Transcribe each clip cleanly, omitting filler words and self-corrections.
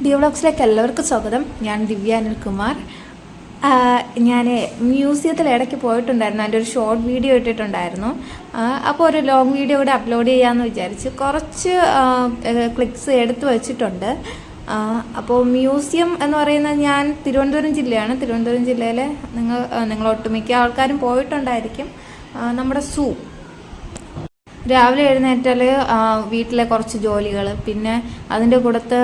ദിവ്യ വ്ളോഗ്സിലേക്ക് എല്ലാവർക്കും സ്വാഗതം. ഞാൻ ദിവ്യ അനിൽകുമാർ. ഞാൻ മ്യൂസിയത്തിൽ ഇടയ്ക്ക് പോയിട്ടുണ്ടായിരുന്നു. അതിൻ്റെ ഒരു ഷോർട്ട് വീഡിയോ ഇട്ടിട്ടുണ്ടായിരുന്നു. അപ്പോൾ ഒരു ലോങ് വീഡിയോ കൂടെ അപ്ലോഡ് ചെയ്യാമെന്ന് വിചാരിച്ച് കുറച്ച് ക്ലിക്സ് എടുത്തു വച്ചിട്ടുണ്ട്. അപ്പോൾ മ്യൂസിയം എന്ന് പറയുന്നത് ഞാൻ തിരുവനന്തപുരം ജില്ലയാണ്. തിരുവനന്തപുരം ജില്ലയിൽ നിങ്ങൾ ഒട്ടുമിക്ക ആൾക്കാരും പോയിട്ടുണ്ടായിരിക്കും. നമ്മുടെ സൂ, രാവിലെ എഴുന്നേറ്റാൽ വീട്ടിലെ കുറച്ച് ജോലികൾ, പിന്നെ അതിൻ്റെ കൂടത്ത്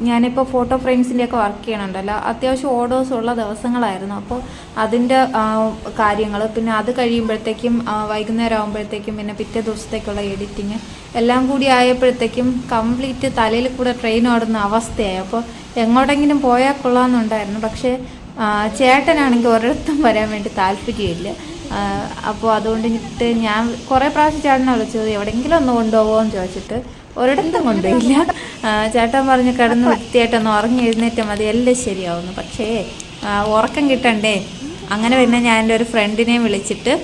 ഞാനിപ്പോൾ ഫോട്ടോ ഫ്രെയിംസിൻ്റെയൊക്കെ വർക്ക് ചെയ്യണുണ്ടല്ലോ, അത്യാവശ്യം ഓർഡേഴ്സ് ഉള്ള ദിവസങ്ങളായിരുന്നു. അപ്പോൾ അതിൻ്റെ കാര്യങ്ങൾ, പിന്നെ അത് കഴിയുമ്പോഴത്തേക്കും വൈകുന്നേരം ആകുമ്പോഴത്തേക്കും പിന്നെ പിറ്റേ ദിവസത്തേക്കുള്ള എഡിറ്റിങ് എല്ലാം കൂടി ആയപ്പോഴത്തേക്കും കംപ്ലീറ്റ് തലയിൽ കൂടെ ട്രെയിൻ ഓടുന്ന അവസ്ഥയായി. അപ്പോൾ എങ്ങോട്ടെങ്കിലും പോയാൽ കൊള്ളാമെന്നുണ്ടായിരുന്നു. പക്ഷേ ചേട്ടനാണെങ്കിൽ ഒരിടത്തും വരാൻ വേണ്ടി താല്പര്യമില്ല. അപ്പോൾ അതുകൊണ്ടിട്ട് ഞാൻ കുറേ പ്രാവശ്യം ചേട്ടനെ വിളിച്ചത് എവിടെയെങ്കിലും ഒന്ന് കൊണ്ടുപോകുമോ എന്ന് ചോദിച്ചിട്ട് ഒരിടത്തും കൊണ്ടുപോയില്ല. ചേട്ടൻ പറഞ്ഞ് കിടന്ന് വൃത്തിയായിട്ടൊന്ന് ഉറങ്ങി എഴുന്നേറ്റാൽ മതി, എല്ലാം ശരിയാവുന്നു. പക്ഷേ ഉറക്കം കിട്ടണ്ടേ. അങ്ങനെ പിന്നെ ഞാൻ എൻ്റെ ഒരു ഫ്രണ്ടിനെ വിളിച്ചിട്ട്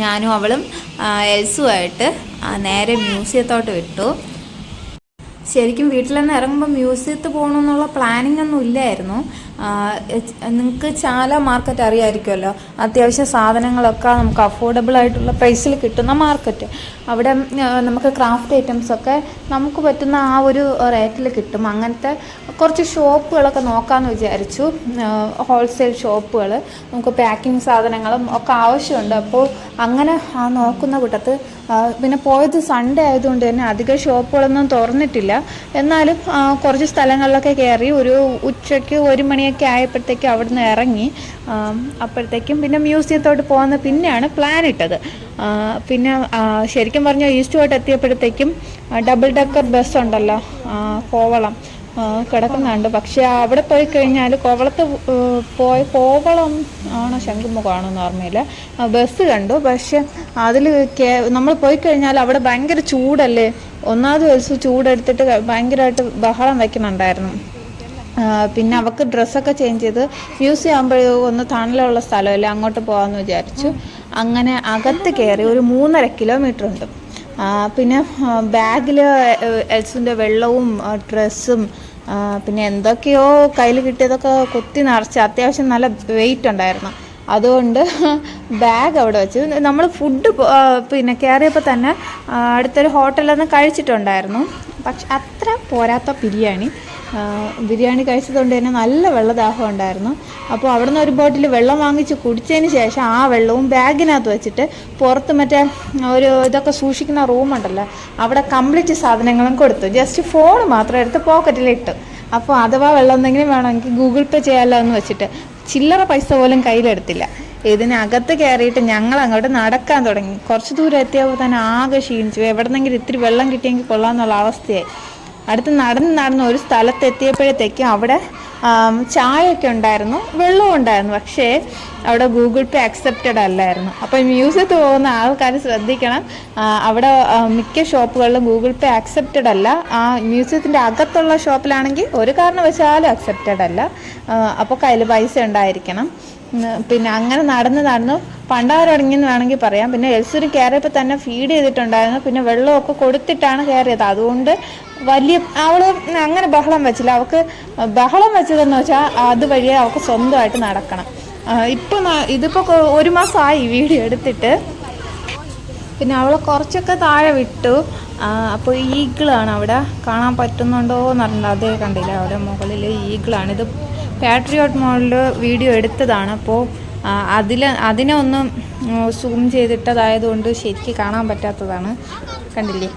ഞാനും അവളും എൽസുമായിട്ട് നേരെ മ്യൂസിയത്തോട്ട് വിട്ടു. ശരിക്കും വീട്ടിൽ നിന്ന് ഇറങ്ങുമ്പോൾ മ്യൂസിയത്തിൽ പോകണമെന്നുള്ള പ്ലാനിങ് ഒന്നും ഇല്ലായിരുന്നു. നിങ്ങൾക്ക് ചാല മാർക്കറ്റ് അറിയാമായിരിക്കുമല്ലോ. അത്യാവശ്യം സാധനങ്ങളൊക്കെ നമുക്ക് അഫോർഡബിൾ ആയിട്ടുള്ള പ്രൈസിൽ കിട്ടുന്ന മാർക്കറ്റ്. അവിടെ നമുക്ക് ക്രാഫ്റ്റ് ഐറ്റംസൊക്കെ നമുക്ക് പറ്റുന്ന ആ ഒരു റേറ്റിൽ കിട്ടും. അങ്ങനത്തെ കുറച്ച് ഷോപ്പുകളൊക്കെ നോക്കാമെന്ന് വിചാരിച്ചു. ഹോൾസെയിൽ ഷോപ്പുകൾ, നമുക്ക് പാക്കിംഗ് സാധനങ്ങളും ഒക്കെ ആവശ്യമുണ്ട്. അപ്പോൾ അങ്ങനെ നോക്കുന്ന കൂട്ടത്ത് പിന്നെ പോയത് സൺഡേ ആയതുകൊണ്ട് തന്നെ അധികം ഷോപ്പുകളൊന്നും തുറന്നിട്ടില്ല. എന്നാലും കുറച്ച് സ്ഥലങ്ങളിലൊക്കെ കയറി ഒരു ഉച്ചയ്ക്ക് 1 മണിയൊക്കെ ആയപ്പോഴത്തേക്കും അവിടുന്ന് ഇറങ്ങി. അപ്പോഴത്തേക്കും പിന്നെ മ്യൂസിയത്തോട്ട് പോകുന്ന പിന്നെയാണ് പ്ലാൻ ഇട്ടത്. പിന്നെ ശരിക്കും പറഞ്ഞാൽ ഈസ്റ്റോട്ട് എത്തിയപ്പോഴത്തേക്കും ഡബിൾ ഡെക്കർ ബസ് ഉണ്ടല്ലോ, കോവളം കിടക്കുന്നുണ്ട്. പക്ഷെ അവിടെ പോയി കഴിഞ്ഞാൽ കോവളം ആണോ ശംഖുമുഖമാണോ എന്ന് ഓർമ്മയില്ല, ബസ് കണ്ടു. പക്ഷെ അതിൽ നമ്മൾ പോയി കഴിഞ്ഞാൽ അവിടെ ഭയങ്കര ചൂടല്ലേ. ഒന്നാമത് ദിവസം ചൂടെടുത്തിട്ട് ഭയങ്കരമായിട്ട് ബഹളം വയ്ക്കുന്നുണ്ടായിരുന്നു. പിന്നെ അവൾക്ക് ഡ്രസ്സൊക്കെ ചേഞ്ച് ചെയ്ത് മ്യൂസിയം ആകുമ്പോൾ ഒന്ന് തണലുള്ള സ്ഥലമല്ലേ, അങ്ങോട്ട് പോകാമെന്ന് വിചാരിച്ചു. അങ്ങനെ അകത്ത് കയറി ഒരു 3.5 കിലോമീറ്റർ ഉണ്ട്. പിന്നെ ബാഗിൽ എൽസിൻ്റെ വെള്ളവും ഡ്രസ്സും പിന്നെ എന്തൊക്കെയോ കയ്യിൽ കിട്ടിയതൊക്കെ കുത്തി നിറച്ച് അത്യാവശ്യം നല്ല വെയിറ്റ് ഉണ്ടായിരുന്നു. അതുകൊണ്ട് ബാഗ് അവിടെ വെച്ച് നമ്മൾ ഫുഡ് പിന്നെ കയറിയപ്പോൾ തന്നെ അടുത്തൊരു ഹോട്ടലിൽ നിന്ന് കഴിച്ചിട്ടുണ്ടായിരുന്നു. പക്ഷെ അത്ര പോരാത്ത ബിരിയാണി കഴിച്ചതുകൊണ്ട് തന്നെ നല്ല വെള്ളദാഹം ഉണ്ടായിരുന്നു. അപ്പോൾ അവിടെ നിന്ന് ഒരു ബോട്ടിൽ വെള്ളം വാങ്ങിച്ച് കുടിച്ചതിന് ശേഷം ആ വെള്ളവും ബാഗിനകത്ത് വെച്ചിട്ട് പുറത്ത് മറ്റേ ഒരു ഇതൊക്കെ സൂക്ഷിക്കുന്ന റൂമുണ്ടല്ലോ, അവിടെ കംപ്ലീറ്റ് സാധനങ്ങളും കൊടുത്തു. ജസ്റ്റ് ഫോൺ മാത്രം എടുത്ത് പോക്കറ്റിലിട്ടു. അപ്പോൾ അഥവാ വെള്ളം എന്തെങ്കിലും വേണമെങ്കിൽ ഗൂഗിൾ പേ ചെയ്യാമല്ലോ എന്ന് വെച്ചിട്ട് ചില്ലറ പൈസ പോലും കയ്യിലെടുത്തില്ല. ഇതിനകത്ത് കയറിയിട്ട് ഞങ്ങൾ അങ്ങോട്ട് നടക്കാൻ തുടങ്ങി. കുറച്ച് ദൂരം എത്തിയപ്പോൾ തന്നെ ആകെ ക്ഷീണിച്ചു. എവിടെന്നെങ്കിലും ഇത്തിരി വെള്ളം കിട്ടിയെങ്കിൽ കൊള്ളാമെന്നുള്ള അവസ്ഥയായി. അടുത്ത് നടന്ന് ഒരു സ്ഥലത്ത് എത്തിയപ്പോഴത്തേക്കും അവിടെ ചായയൊക്കെ ഉണ്ടായിരുന്നു, വെള്ളവും ഉണ്ടായിരുന്നു. പക്ഷേ അവിടെ ഗൂഗിൾ പേ അക്സെപ്റ്റഡ് അല്ലായിരുന്നു. അപ്പോൾ മ്യൂസിയത്തിൽ പോകുന്ന ആൾക്കാർ ശ്രദ്ധിക്കണം, അവിടെ മിക്ക ഷോപ്പുകളിലും ഗൂഗിൾ പേ അക്സെപ്റ്റഡ് അല്ല. ആ മ്യൂസിയത്തിൻ്റെ അകത്തുള്ള ഷോപ്പിലാണെങ്കിൽ ഒരു കാരണവശാലും അക്സെപ്റ്റഡ് അല്ല. അപ്പോൾ കയ്യിൽ പൈസ ഉണ്ടായിരിക്കണം. പിന്നെ അങ്ങനെ നടന്ന് പണ്ടാരടങ്ങിയെന്ന് വേണമെങ്കിൽ പറയാം. പിന്നെ എൽസൂരി കയറിയപ്പോൾ തന്നെ ഫീഡ് ചെയ്തിട്ടുണ്ടായിരുന്നു. പിന്നെ വെള്ളമൊക്കെ കൊടുത്തിട്ടാണ് കയറിയത്. അതുകൊണ്ട് അവൾ അങ്ങനെ ബഹളം വെച്ചില്ല. അവൾക്ക് ബഹളം വെച്ചതെന്ന് വെച്ചാൽ അതുവഴിയെ അവൾക്ക് സ്വന്തമായിട്ട് നടക്കണം. ഇതിപ്പോൾ 1 മാസമായി വീഡിയോ എടുത്തിട്ട്. പിന്നെ അവളെ കുറച്ചൊക്കെ താഴെ വിട്ടു. അപ്പോൾ ഈഗിളാണ് അവിടെ കാണാൻ പറ്റുന്നുണ്ടോ എന്ന് അറിഞ്ഞില്ല. അതേ കണ്ടില്ല, അവിടെ മുകളിൽ ഈഗിളാണ്. ഇത് പാട്രിയോട്ട് മോളിൽ വീഡിയോ എടുത്തതാണ്. അപ്പോൾ അതിനെ ഒന്ന് സൂം ചെയ്തിട്ടതായതുകൊണ്ട് ശരിക്കും കാണാൻ പറ്റാത്തതാണ്. കണ്ടില്ലേ,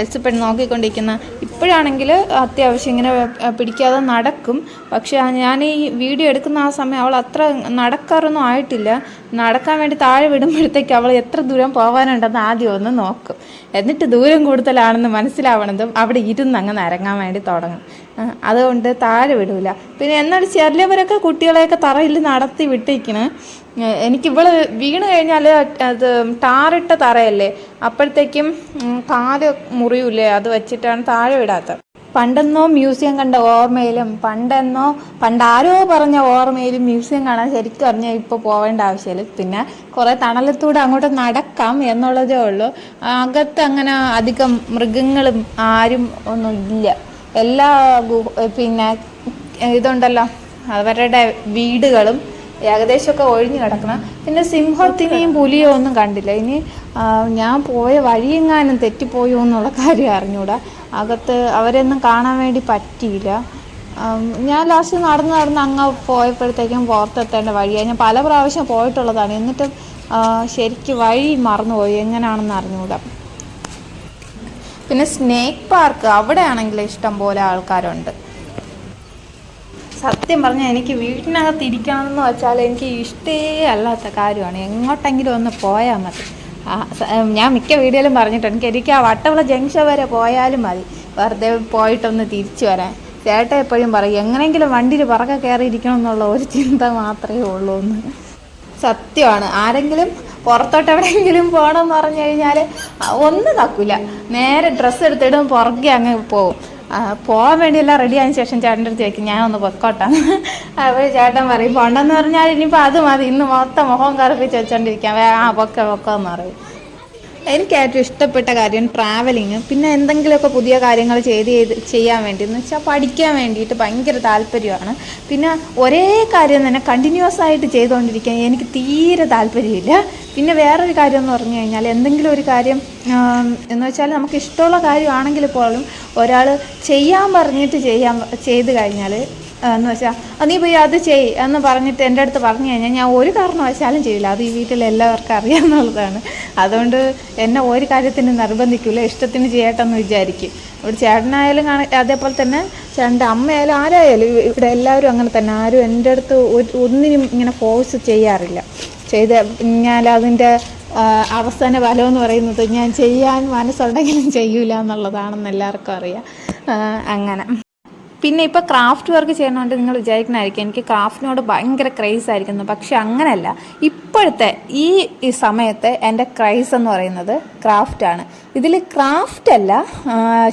എൽസ് നോക്കിക്കൊണ്ടിരിക്കുന്ന. ഇപ്പോഴാണെങ്കിൽ അത്യാവശ്യം ഇങ്ങനെ പിടിക്കാതെ നടക്കും. പക്ഷെ ഞാൻ ഈ വീഡിയോ എടുക്കുന്ന ആ സമയം അവൾ അത്ര നടക്കാറൊന്നും ആയിട്ടില്ല. നടക്കാൻ വേണ്ടി താഴെ വിടുമ്പോഴത്തേക്ക് അവൾ എത്ര ദൂരം പോകാനുണ്ടെന്ന് ആദ്യം ഒന്ന് നോക്കും. എന്നിട്ട് ദൂരം കൂടുതലാണെന്ന് മനസ്സിലാവണതും അവിടെ ഇരുന്ന് അങ്ങ് നരങ്ങാൻ വേണ്ടി തുടങ്ങും. അതുകൊണ്ട് താഴെ വിടില്ല. പിന്നെ എന്നാലും ചെറിയവരൊക്കെ കുട്ടികളെയൊക്കെ തറയിൽ നടത്തി വിട്ടിരിക്കണ്. എനിക്കിവള് വീണ് കഴിഞ്ഞാൽ അത് ടാറിട്ട തറയല്ലേ, അപ്പോഴത്തേക്കും കാല് മുറിയൂലേ, അത് വെച്ചിട്ടാണ് താഴെ വിടാത്തത്. പണ്ടെന്നോ മ്യൂസിയം കണ്ട ഓർമ്മയിലും പണ്ടാരോ പറഞ്ഞ ഓർമ്മയിലും മ്യൂസിയം കാണാൻ ശരിക്കും പറഞ്ഞാൽ ഇപ്പോൾ പോവേണ്ട ആവശ്യമില്ല. പിന്നെ കുറേ തണലത്തൂടെ അങ്ങോട്ട് നടക്കാം എന്നുള്ളതേ ഉള്ളൂ. അകത്ത് അങ്ങനെ അധികം മൃഗങ്ങളും ആരും ഒന്നും ഇല്ല. എല്ലാ പിന്നെ ഇതുണ്ടല്ലോ അവരുടെ വീടുകളും ഏകദേശമൊക്കെ ഒഴിഞ്ഞു കിടക്കണം. പിന്നെ സിംഹത്തിനെയും പുലിയോ ഒന്നും കണ്ടില്ല. ഇനി ഞാൻ പോയ വഴിയെങ്ങാനും തെറ്റിപ്പോയോ എന്നുള്ള കാര്യം അറിഞ്ഞൂടാ. അകത്ത് അവരെയൊന്നും കാണാൻ വേണ്ടി പറ്റിയില്ല. ഞാൻ ലാസ്റ്റ് നടന്ന് അങ്ങ് പോയപ്പോഴത്തേക്കും പുറത്തെത്തേണ്ട വഴിയായി. ഞാൻ പല പ്രാവശ്യം പോയിട്ടുള്ളതാണ്, എന്നിട്ടും ശരിക്കും വഴി മറന്നുപോയി, എങ്ങനെയാണെന്ന് അറിഞ്ഞുകൂടാ. പിന്നെ സ്നേക്ക് പാർക്ക്, അവിടെ ആണെങ്കിൽ ഇഷ്ടം പോലെ ആൾക്കാരുണ്ട്. സത്യം പറഞ്ഞാൽ എനിക്ക് വീട്ടിനകത്ത് ഇരിക്കണമെന്ന് വെച്ചാൽ എനിക്ക് ഇഷ്ടേ അല്ലാത്ത കാര്യമാണ്. എങ്ങോട്ടെങ്കിലും ഒന്ന് പോയാൽ മതി. ഞാൻ മിക്ക വീഡിയോയിലും പറഞ്ഞിട്ടുണ്ട്, എനിക്ക് ആ വട്ടവള ജംഗ്ഷൻ വരെ പോയാലും മതി, വെറുതെ പോയിട്ടൊന്ന് തിരിച്ചു വരാൻ. ചേട്ടൻ എപ്പോഴും പറയും എങ്ങനെയെങ്കിലും വണ്ടിയിൽ പറക്കെ കയറിയിരിക്കണം എന്നുള്ള ഒരു ചിന്ത മാത്രമേ ഉള്ളൂ എന്ന്. സത്യമാണ്. ആരെങ്കിലും പുറത്തോട്ട് എവിടെയെങ്കിലും പോകണമെന്ന് പറഞ്ഞു കഴിഞ്ഞാൽ ഒന്നും തക്കില്ല, നേരെ ഡ്രസ്സ് എടുത്തിടും പുറകെ അങ്ങ് പോവും. പോകാൻ വേണ്ടിയെല്ലാം റെഡി ആയതിനു ശേഷം ചേട്ടൻ്റെ അടുത്ത് ചോദിക്കും ഞാൻ ഒന്ന് പൊക്കോട്ടെ. അപ്പോൾ ചേട്ടൻ പറയും പോണ്ടെന്ന് പറഞ്ഞാൽ ഇനിയിപ്പോൾ അത് മതി, ഇന്ന് മൊത്തം മുഖം കറുപ്പിച്ച് വെച്ചോണ്ടിരിക്കാം, പൊക്കോന്ന് പറയും. എനിക്ക് ഏറ്റവും ഇഷ്ടപ്പെട്ട കാര്യം ട്രാവലിങ്. പിന്നെ എന്തെങ്കിലുമൊക്കെ പുതിയ കാര്യങ്ങൾ ചെയ്യാൻ വേണ്ടി, എന്ന് വെച്ചാൽ പഠിക്കാൻ വേണ്ടിയിട്ട് ഭയങ്കര താല്പര്യമാണ്. പിന്നെ ഒരേ കാര്യം തന്നെ കണ്ടിന്യൂസ് ആയിട്ട് ചെയ്തുകൊണ്ടിരിക്കാൻ എനിക്ക് തീരെ താല്പര്യമില്ല. പിന്നെ വേറൊരു കാര്യം എന്ന് പറഞ്ഞു കഴിഞ്ഞാൽ എന്തെങ്കിലും ഒരു കാര്യം എന്ന് വെച്ചാൽ നമുക്ക് ഇഷ്ടമുള്ള കാര്യമാണെങ്കിൽ പോലും ഒരാൾ ചെയ്യാൻ പറഞ്ഞിട്ട് ചെയ്ത് കഴിഞ്ഞാൽ എന്ന് വെച്ചാൽ നീ പോയി അത് ചെയ് എന്ന് പറഞ്ഞിട്ട് എൻ്റെ അടുത്ത് പറഞ്ഞു കഴിഞ്ഞാൽ ഞാൻ ഒരു കാരണവശാലും ചെയ്യില്ല. അത് ഈ വീട്ടിൽ എല്ലാവർക്കും അറിയാമെന്നുള്ളതാണ്. അതുകൊണ്ട് എന്നെ ഒരു കാര്യത്തിന് നിർബന്ധിക്കില്ല, ഇഷ്ടത്തിന് ചെയ്യട്ടെന്ന് വിചാരിക്കും. ഇവിടെ ചേട്ടനായാലും അതേപോലെ തന്നെ ചേട്ടൻ്റെ അമ്മയായാലും ആരായാലും ഇവിടെ എല്ലാവരും അങ്ങനെ തന്നെ. ആരും എൻ്റെ അടുത്ത് ഒന്നിനും ഇങ്ങനെ ഫോഴ്സ് ചെയ്യാറില്ല. ഞാൻ അതിൻ്റെ അവസാന ഫലമെന്ന് പറയുന്നത് ഞാൻ ചെയ്യാൻ മനസ്സുണ്ടെങ്കിലും ചെയ്യൂല എന്നുള്ളതാണെന്ന് എല്ലാവർക്കും അറിയാം. അങ്ങനെ പിന്നെ ഇപ്പോൾ ക്രാഫ്റ്റ് വർക്ക് ചെയ്യണമെങ്കിൽ നിങ്ങൾ വിചാരിക്കണമായിരിക്കും എനിക്ക് ക്രാഫ്റ്റിനോട് ഭയങ്കര ക്രൈസ് ആയിരിക്കുന്നു. പക്ഷെ അങ്ങനെയല്ല. ഇപ്പോഴത്തെ ഈ സമയത്ത് എൻ്റെ ക്രൈസ് എന്ന് പറയുന്നത് ക്രാഫ്റ്റാണ്. ഇതിൽ ക്രാഫ്റ്റ് അല്ല,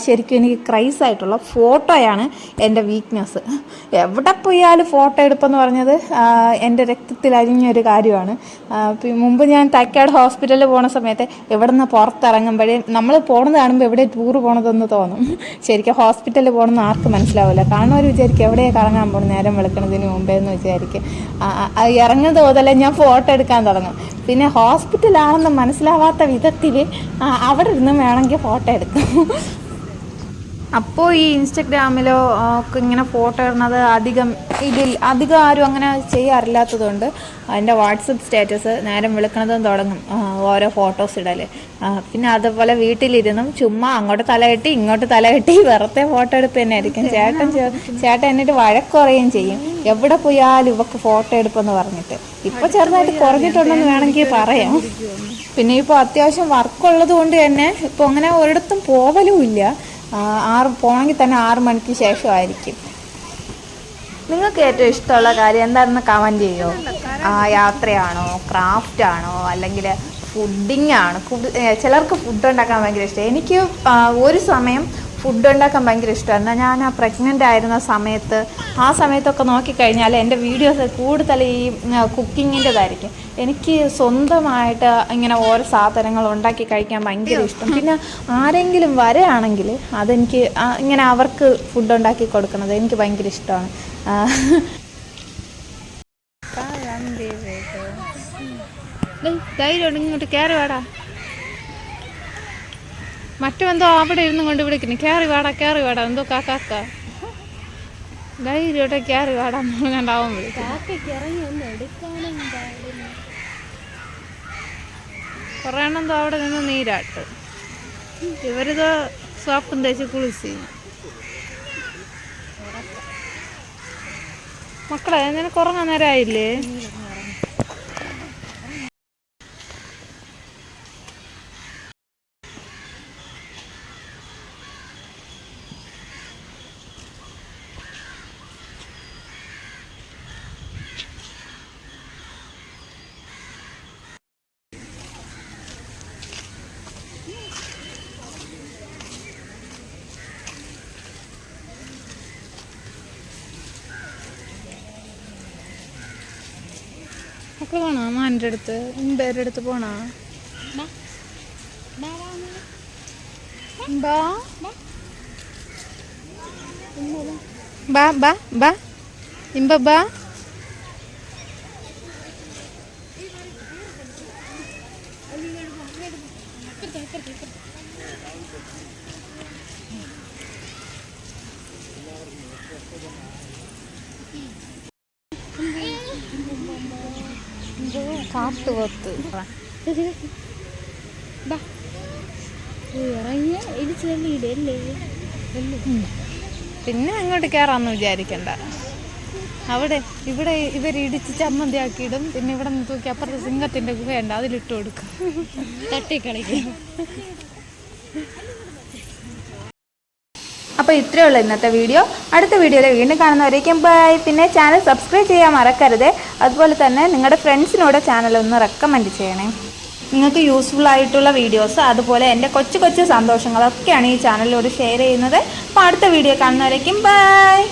ശരിക്കും എനിക്ക് ക്രൈസ് ആയിട്ടുള്ള ഫോട്ടോയാണ് എൻ്റെ വീക്ക്നെസ്. എവിടെ പോയാലും ഫോട്ടോ എടുപ്പെന്ന് പറഞ്ഞത് എൻ്റെ രക്തത്തിൽ അരിഞ്ഞൊരു കാര്യമാണ്. മുമ്പ് ഞാൻ തൈക്കാട് ഹോസ്പിറ്റലിൽ പോണ സമയത്ത് ഇവിടെ നിന്ന് പുറത്തിറങ്ങുമ്പോഴേ നമ്മൾ പോണത് കാണുമ്പോൾ എവിടെ ടൂർ പോണതെന്ന് തോന്നും. ശരിക്കും ഹോസ്പിറ്റലിൽ പോകണമെന്ന് ആർക്കും മനസ്സിലാവില്ല. കാണുന്നവർ വിചാരിക്കും എവിടെയാണ് കറങ്ങാൻ പോകണം നേരം വെളുക്കണതിന് മുമ്പേ എന്ന് വിചാരിക്കും. ഇറങ്ങുന്നത് മുതലേ ഞാൻ ഫോട്ടോ എടുക്കാൻ തുടങ്ങും. പിന്നെ ഹോസ്പിറ്റലാണെന്ന് മനസ്സിലാവാത്ത വിധത്തിൽ അവിടെ ഇരുന്ന് വേണമെങ്കിൽ ഫോട്ടോ എടുക്കും. അപ്പോൾ ഈ ഇൻസ്റ്റഗ്രാമിലോ ഒക്കെ ഇങ്ങനെ ഫോട്ടോ ഇടുന്നത് അധികം ആരും അങ്ങനെ ചെയ്യാറില്ലാത്തതുകൊണ്ട് എൻ്റെ വാട്സപ്പ് സ്റ്റാറ്റസ് നേരം വിളിക്കണതും തുടങ്ങും ഓരോ ഫോട്ടോസ് ഇടൽ. പിന്നെ അതുപോലെ വീട്ടിലിരുന്നും ചുമ്മാ അങ്ങോട്ട് തലകെട്ടി ഇങ്ങോട്ട് തലകെട്ടി വെറുതെ ഫോട്ടോ എടുപ്പ് തന്നെ ആയിരിക്കും. ചേട്ടൻ എന്നിട്ട് വഴക്കുറയുകയും ചെയ്യും, എവിടെ പോയാലും ഇവക്ക് ഫോട്ടോ എടുപ്പെന്ന് പറഞ്ഞിട്ട്. ഇപ്പോൾ ചെറുതായിട്ട് കുറഞ്ഞിട്ടുണ്ടെന്ന് വേണമെങ്കിൽ പറയാം. പിന്നെ ഇപ്പോൾ അത്യാവശ്യം വർക്കുള്ളത് കൊണ്ട് തന്നെ ഇപ്പോൾ അങ്ങനെ ഒരിടത്തും പോവലും ഇല്ല. പോകണമെങ്കിൽ തന്നെ 6 മണിക്ക് ശേഷമായിരിക്കും. നിങ്ങൾക്ക് ഏറ്റവും ഇഷ്ടമുള്ള കാര്യം എന്താണെന്ന് കമൻറ്റ് ചെയ്യുമോ? യാത്രയാണോ, ക്രാഫ്റ്റാണോ, അല്ലെങ്കിൽ ഫുഡിങ് ആണോ? ചിലർക്ക് ഫുഡ് ഉണ്ടാക്കാൻ ഭയങ്കര ഇഷ്ടം. എനിക്ക് ഒരു സമയം ഫുഡ് ഉണ്ടാക്കാൻ ഭയങ്കര ഇഷ്ടമാണ്. ഞാൻ പ്രഗ്നൻ്റ് ആയിരുന്ന ആ സമയത്തൊക്കെ നോക്കിക്കഴിഞ്ഞാൽ എൻ്റെ വീഡിയോസ് കൂടുതൽ ഈ കുക്കിങ്ങിൻ്റെതായിരിക്കും. എനിക്ക് സ്വന്തമായിട്ട് ഇങ്ങനെ ഓരോ സാധനങ്ങൾ ഉണ്ടാക്കി കഴിക്കാൻ ഭയങ്കര ഇഷ്ടം. പിന്നെ ആരെങ്കിലും വരികയാണെങ്കിൽ അതെനിക്ക് ഇങ്ങനെ അവർക്ക് ഫുഡ് ഉണ്ടാക്കി കൊടുക്കുന്നത് എനിക്ക് ഭയങ്കര ഇഷ്ടമാണ്. ധൈര്യം ഇങ്ങോട്ട് കയറി വേടാ, മറ്റെന്തോ അവിടെ ഇരുന്ന് കൊണ്ട് വിളിക്കുന്നു കയറി വാടാ എന്തോ കാക്ക ധൈര്യോട്ടെ കയറി വാടാ കണ്ടാവും കുറേ എണ്ണെന്തോ അവിടെ നിന്ന് നീരാട്ട്. ഇവരിതോ സോപ്പും തേച്ച് കുളിച്ച്. മക്കളെ നിനക്ക് ഉറങ്ങാൻ നേരമായില്ലേ? മക്കൾ പോണോ അമ്മാൻ്റെ അടുത്ത്? പേരുടെ അടുത്ത് പോണോ? ബാ ബാ ബാ ഇമ്പ ബാ. കാട്ടുപോത്ത് പിന്നെ അങ്ങോട്ട് കയറാന്ന് വിചാരിക്കണ്ട. അവിടെ ഇവിടെ ഇവരിടിച്ച് ചമ്മന്തിയാക്കിയിടും. പിന്നെ ഇവിടെ നിന്ന് തൂക്കി അപ്പുറത്തെ സിംഹത്തിന്റെ ഗുഹയുണ്ട്, അതിലിട്ട് കൊടുക്കും. തട്ടിക്കളിക്കും. അപ്പോൾ ഇത്രയേ ഉള്ളൂ ഇന്നത്തെ വീഡിയോ. അടുത്ത വീഡിയോയിൽ വീണ്ടും കാണുന്നവരേക്കും ബൈ. പിന്നെ ചാനൽ സബ്സ്ക്രൈബ് ചെയ്യാൻ മറക്കരുത്. അതുപോലെ തന്നെ നിങ്ങളുടെ ഫ്രണ്ട്സിനോട് ചാനൽ ഒന്ന് റെക്കമെൻഡ് ചെയ്യണേ. നിങ്ങൾക്ക് യൂസ്ഫുൾ ആയിട്ടുള്ള വീഡിയോസ് അതുപോലെ എൻ്റെ കൊച്ചു കൊച്ചു സന്തോഷങ്ങളൊക്കെയാണ് ഈ ചാനലിലൂടെ ഷെയർ ചെയ്യുന്നത്. അപ്പോൾ അടുത്ത വീഡിയോ കാണുന്നവരേക്കും ബൈ.